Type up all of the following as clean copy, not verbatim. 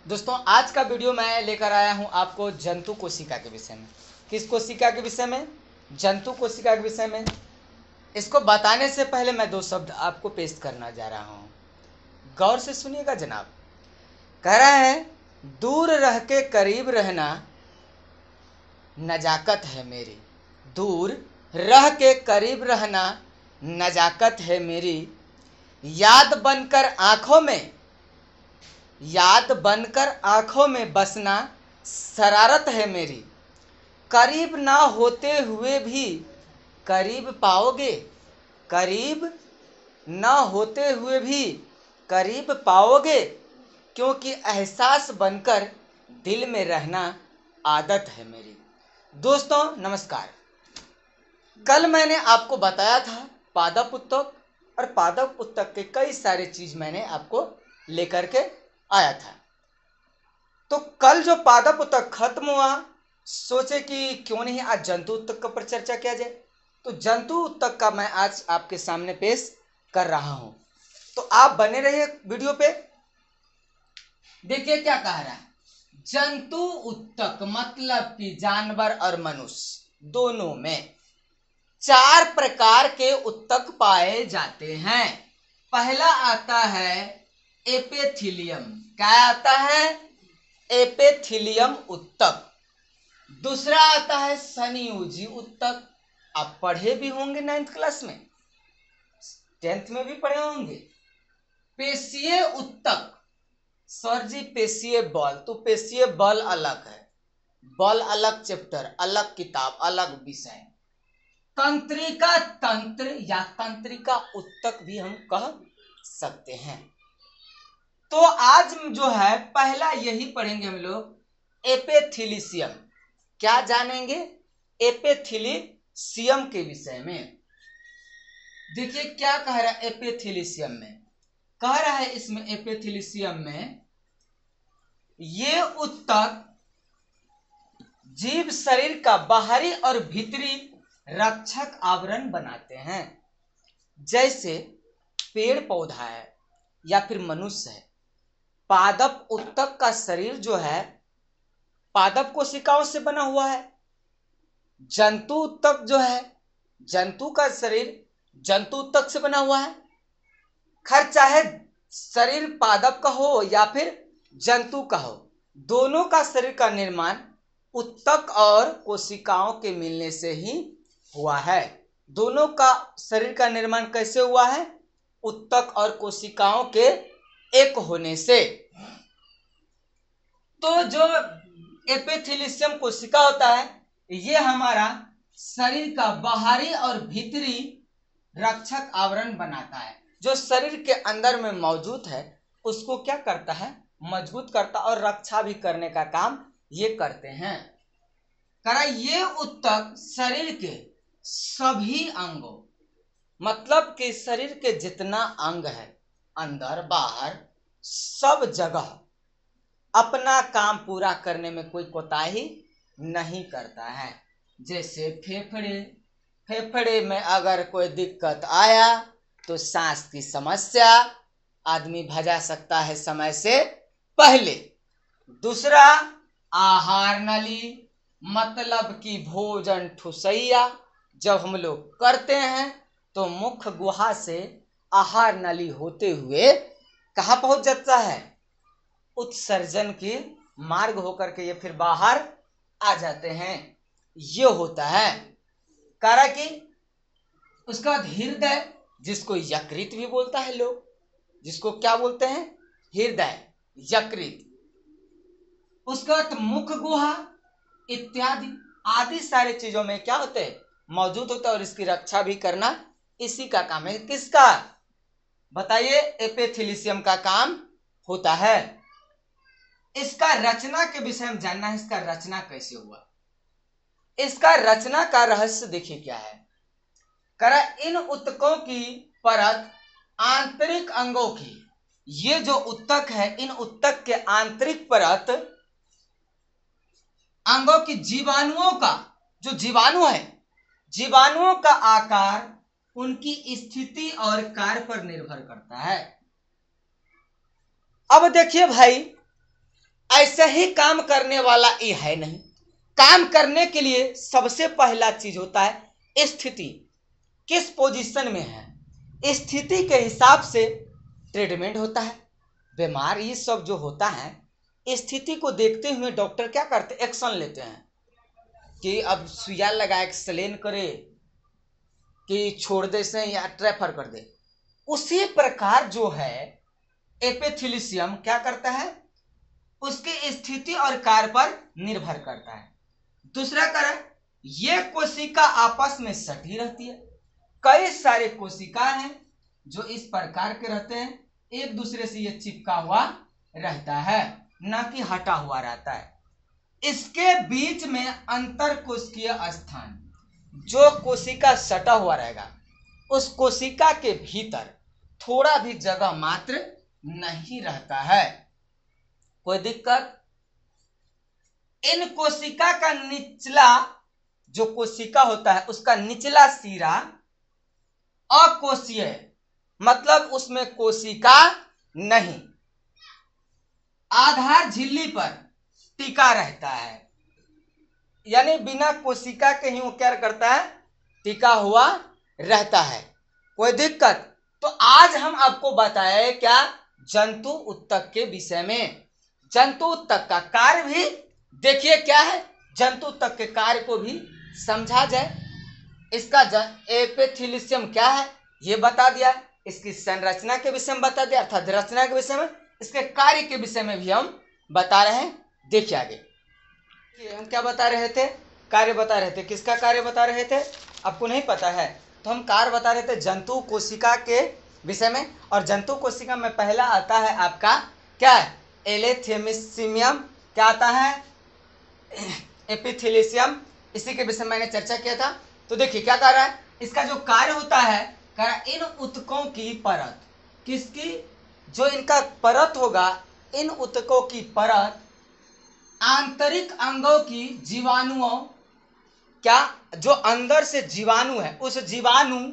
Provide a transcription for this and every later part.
दोस्तों आज का वीडियो मैं लेकर आया हूं आपको जंतु कोशिका के विषय में। किस कोशिका के विषय में? जंतु कोशिका के विषय में। इसको बताने से पहले मैं दो शब्द आपको पेश करना जा रहा हूं, गौर से सुनिएगा जनाब। कह रहा है, दूर रह के करीब रहना नजाकत है मेरी। दूर रह के करीब रहना नजाकत है मेरी। याद बनकर आंखों में बसना शरारत है मेरी। करीब ना होते हुए भी करीब पाओगे, करीब ना होते हुए भी करीब पाओगे, क्योंकि एहसास बनकर दिल में रहना आदत है मेरी। दोस्तों नमस्कार। कल मैंने आपको बताया था पादप उत्तक, और पादप उत्तक के कई सारे चीज मैंने आपको लेकर के आया था। तो कल जो पादप उत्तक खत्म हुआ, सोचे कि क्यों नहीं आज जंतु उत्तक पर चर्चा किया जाए। तो जंतु उत्तक का मैं आज आपके सामने पेश कर रहा हूं, तो आप बने रहिए वीडियो पे। देखिए क्या कह रहा है। जंतु उत्तक मतलब कि जानवर और मनुष्य दोनों में 4 प्रकार के उत्तक पाए जाते हैं। पहला आता है एपिथेलियम। क्या आता है? एपिथेलियम उत्तक। दूसरा आता है संयोजी उत्तक। आप पढ़े भी होंगे 9th क्लास में, 10th में भी पढ़े होंगे। पेशीय उत्तक। सर जी पेशीय बल, तो पेशीय बल अलग है, बल अलग चैप्टर, अलग किताब, अलग विषय। तंत्रिका तंत्र या तंत्रिका उत्तक भी हम कह सकते हैं। तो आज जो है पहला यही पढ़ेंगे हम लोग, एपिथेलियम। क्या जानेंगे? एपिथेलियम के विषय में। देखिए क्या कह रहा है एपिथेलियम में। कह रहा है इसमें एपिथेलियम में ये उत्तक जीव शरीर का बाहरी और भीतरी रक्षक आवरण बनाते हैं। जैसे पेड़ पौधा है या फिर मनुष्य है। पादप उत्तक का शरीर जो है पादप कोशिकाओं से बना हुआ है। जंतु उत्तक जो है, जंतु का शरीर जंतु उत्तक से बना हुआ है। खैर चाहे शरीर पादप का हो या फिर जंतु का हो, दोनों का शरीर का निर्माण उत्तक और कोशिकाओं के मिलने से ही हुआ है। दोनों का शरीर का निर्माण कैसे हुआ है? उत्तक और कोशिकाओं के एक होने से। तो जो एपिथेलियम कोशिका होता है, ये हमारा शरीर का बाहरी और भीतरी रक्षक आवरण बनाता है। जो शरीर के अंदर में मौजूद है उसको क्या करता है? मजबूत करता और रक्षा भी करने का काम ये करते हैं। करा ये उत्तक शरीर के सभी अंगों, मतलब कि शरीर के जितना अंग है, अंदर बाहर सब जगह अपना काम पूरा करने में कोई कोताही नहीं करता है। जैसे फेफड़े, फेफड़े में अगर कोई दिक्कत आया तो सांस की समस्या आदमी भजा सकता है समय से पहले। दूसरा आहार नली, मतलब कि भोजन ठुसैया जब हम लोग करते हैं तो मुख गुहा से आहार नली होते हुए कहाँ पहुंच जाता है? उत्सर्जन की मार्ग होकर के ये फिर बाहर आ जाते हैं। ये होता है। कारण कि उसका बाद हृदय, जिसको यकृत भी बोलता है लोग, जिसको क्या बोलते हैं? हृदय, यकृत। उसका बाद मुख गुहा इत्यादि आदि सारे चीजों में क्या होते हैं? मौजूद होता है, और इसकी रक्षा भी करना इसी का काम है। किसका बताइए? एपिथेलियम का काम होता है। इसका रचना के विषय में जानना है। इसका रचना कैसे हुआ? इसका रचना का रहस्य देखिए क्या है। करा इन उत्तकों की परत आंतरिक अंगों की, ये जो उत्तक है इन उत्तक के आंतरिक परत अंगों की जीवाणुओं का, जो जीवाणु है, जीवाणुओं का आकार उनकी स्थिति और कार्य पर निर्भर करता है। अब देखिए भाई, ऐसे ही काम करने वाला ये है नहीं। काम करने के लिए सबसे पहला चीज होता है स्थिति, किस पोजीशन में है, स्थिति के हिसाब से ट्रीटमेंट होता है। बीमार ये सब जो होता है स्थिति को देखते हुए डॉक्टर क्या करते, एक्शन लेते हैं कि अब सुइया लगाए, सलेन करे कि छोड़ दे से या ट्रेफर कर दे। उसी प्रकार जो है एपिथेलियम क्या करता है, उसकी स्थिति और कार्य पर निर्भर करता है। दूसरा कारण, ये कोशिका आपस में सटी रहती है। कई सारे कोशिका हैं जो इस प्रकार के रहते हैं, एक दूसरे से ये चिपका हुआ रहता है, न कि हटा हुआ रहता है। इसके बीच में अंतर कोशिकीय स्थान, जो कोशिका सटा हुआ रहेगा उस कोशिका के भीतर थोड़ा भी जगह मात्र नहीं रहता है। कोई दिक्कत? इन कोशिका का निचला जो कोशिका होता है उसका निचला सिरा अकोशीय, मतलब उसमें कोशिका नहीं, आधार झिल्ली पर टिका रहता है, यानी बिना कोशिका के ही वो क्या करता है, टिका हुआ रहता है। कोई दिक्कत? तो आज हम आपको बताए क्या, जंतु उत्तक के विषय में। जंतु उत्तक का कार्य भी देखिए क्या है, जंतु उत्तक के कार्य को भी समझा जाए। इसका एपिथेलियम क्या है ये बता दिया, इसकी संरचना के विषय में बता दिया, अर्थात रचना के विषय में, इसके कार्य के विषय में भी हम बता रहे हैं। देखिए आगे हम क्या बता रहे थे, कार्य बता रहे थे। किसका कार्य बता रहे थे, आपको नहीं पता है तो हम कार्य बता रहे थे जंतु कोशिका के विषय में। और जंतु कोशिका में पहला आता है आपका क्या, एलेथेमिसियम, क्या आता है, एपिथेलियम। इसी के विषय में मैंने चर्चा किया था। तो देखिए क्या कर रहा है, इसका जो कार्य होता है, कह रहा इन ऊतकों की परत, किसकी, जो इनका परत होगा, इन ऊतकों की परत आंतरिक अंगों की जीवाणुओं, क्या जो अंदर से जीवाणु है उस जीवाणु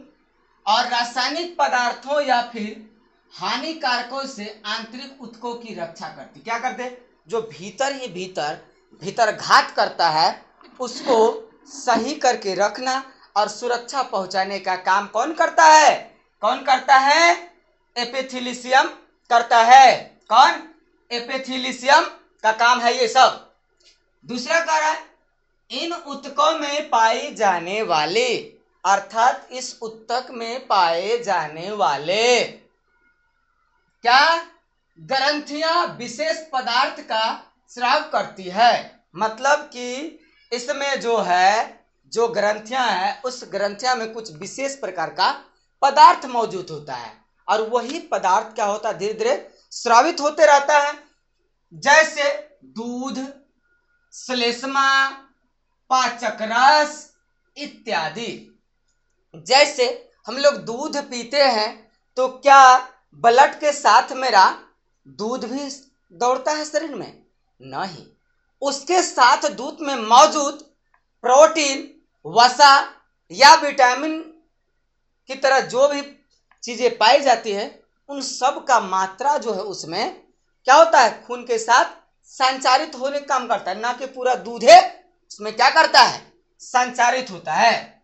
और रासायनिक पदार्थों या फिर हानिकारकों से आंतरिक ऊतकों की रक्षा करती। क्या करते, जो भीतर ही भीतर घात करता है उसको सही करके रखना और सुरक्षा पहुंचाने का काम कौन करता है, कौन करता है, एपिथेलियम करता है। कौन, एपिथेलियम का काम है ये सब। दूसरा कारण, इन ऊतकों में पाई जाने वाले, अर्थात इस ऊतक में पाए जाने वाले क्या, ग्रंथियां विशेष पदार्थ का स्राव करती है। मतलब कि इसमें जो है, जो ग्रंथियां हैं उस ग्रंथियां में कुछ विशेष प्रकार का पदार्थ मौजूद होता है और वही पदार्थ क्या होता है, धीरे धीरे स्रावित होते रहता है। जैसे दूध, श्लेष्मा, पाचक रस इत्यादि। जैसे हम लोग दूध पीते हैं तो क्या ब्लड के साथ मेरा दूध भी दौड़ता है शरीर में? नहीं, उसके साथ दूध में मौजूद प्रोटीन, वसा या विटामिन की तरह जो भी चीजें पाई जाती है उन सब का मात्रा जो है उसमें क्या होता है, खून के साथ संचारित होने का काम करता है, ना कि पूरा दूध है उसमें क्या करता है, संचारित होता है।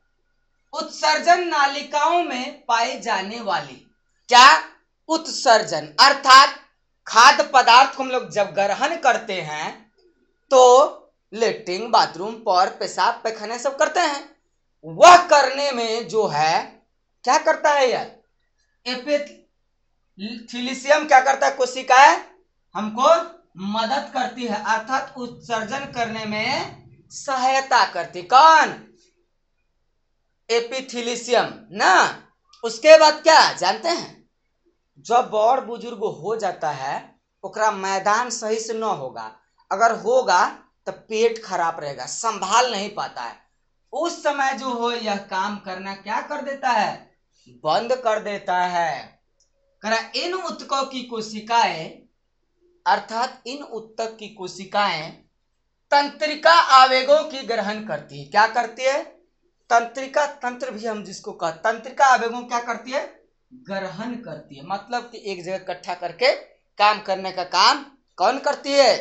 उत्सर्जन नालिकाओं में पाई जाने वाली क्या, उत्सर्जन, अर्थात खाद्य पदार्थ को हम लोग जब ग्रहण करते हैं तो लेटरिन, बाथरूम पर पेशाब पैखाना सब करते हैं, वह करने में जो है क्या करता है यार, एपिथेलियम क्या करता है, कोशिकाएं हमको मदद करती है, अर्थात उत्सर्जन करने में सहायता करती। कौन, एपिथेलियम ना। उसके बाद क्या जानते हैं, जब बड़ बुजुर्ग हो जाता है ओकरा मैदान सही से न होगा, अगर होगा तो पेट खराब रहेगा, संभाल नहीं पाता है, उस समय जो हो यह काम करना क्या कर देता है, बंद कर देता है। करा इन ऊतकों की कोशिकाएं, अर्थात इन ऊतक की कोशिकाएं तंत्रिका आवेगों की ग्रहण करती है। क्या करती है, तंत्रिका, तंत्र भी हम जिसको कहते, तंत्रिका आवेगों क्या करती है, ग्रहण करती है। मतलब कि एक जगह इकट्ठा करके काम करने का काम कौन करती है,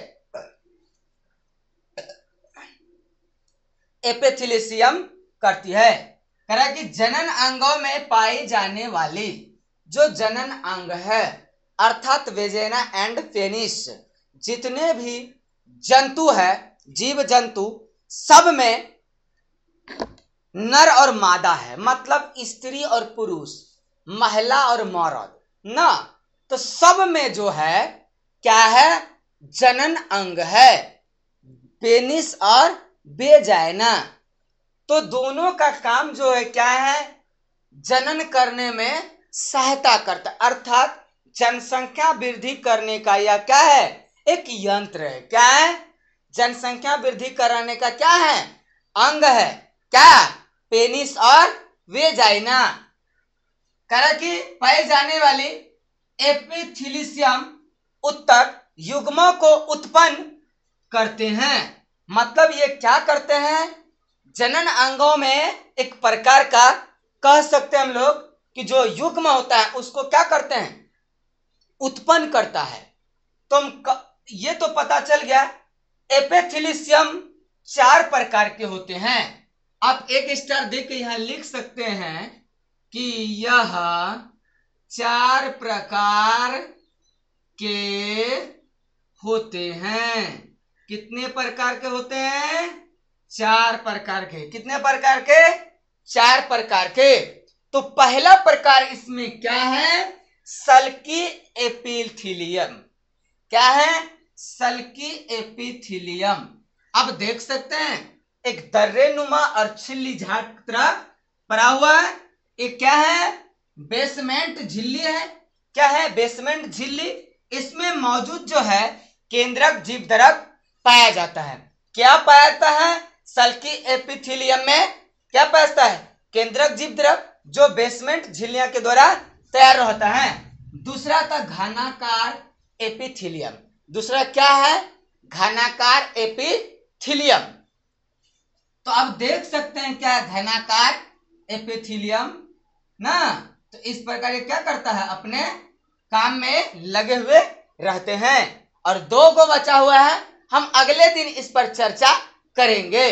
एपिथेलियम करती है। कह रहा है कि जनन अंगों में पाई जाने वाली जो जनन अंग है अर्थात वेजेना एंड पेनिस, जितने भी जंतु है, जीव जंतु, सब में नर और मादा है, मतलब स्त्री और पुरुष, महिला और मर्द ना, तो सब में जो है क्या है, जनन अंग है, पेनिस और वेजाइना। तो दोनों का काम जो है क्या है, जनन करने में सहायता करता है, अर्थात जनसंख्या वृद्धि करने का यह क्या है, एक यंत्र है। क्या है, जनसंख्या वृद्धि कराने का क्या है, अंग है, क्या, पेनिस और वेजाइना। कह कि पाई जाने वाली एपिथेलियम उत्तक युग्मों को उत्पन्न करते हैं। मतलब ये क्या करते हैं, जनन अंगों में एक प्रकार का कह सकते हैं हम लोग कि जो युग्म होता है उसको क्या करते हैं, उत्पन्न करता है। तो ये तो पता चल गया एपिथेलियम 4 प्रकार के होते हैं। आप एक स्टार देख के यहां लिख सकते हैं कि यह 4 प्रकार के होते हैं। कितने प्रकार के होते हैं, 4 प्रकार के। कितने प्रकार के, 4 प्रकार के। तो पहला प्रकार इसमें क्या है, सल्की एपिथेलियम। क्या है, सल्की एपिथेलियम। अब देख सकते हैं एक दर्रे नुमा और छिल्ली झाग की तरह पड़ा हुआ है। एक क्या है, बेसमेंट झिल्ली है। क्या है, बेसमेंट झिल्ली। इसमें मौजूद जो है केंद्रक जीवद्रक पाया जाता है। क्या पाया जाता है, सल्की एपिथेलियम में क्या पाया जाता है, केंद्रक जीवद्रक, जो बेसमेंट झिल्लियां के द्वारा तैयार होता है। दूसरा था घनाकार एपिथेलियम। दूसरा क्या है, घनाकार एपिथेलियम। तो आप देख सकते हैं क्या है, घनाकार एपिथेलियम ना। तो इस प्रकार ये क्या करता है, अपने काम में लगे हुए रहते हैं। और 2 को बचा हुआ है, हम अगले दिन इस पर चर्चा करेंगे।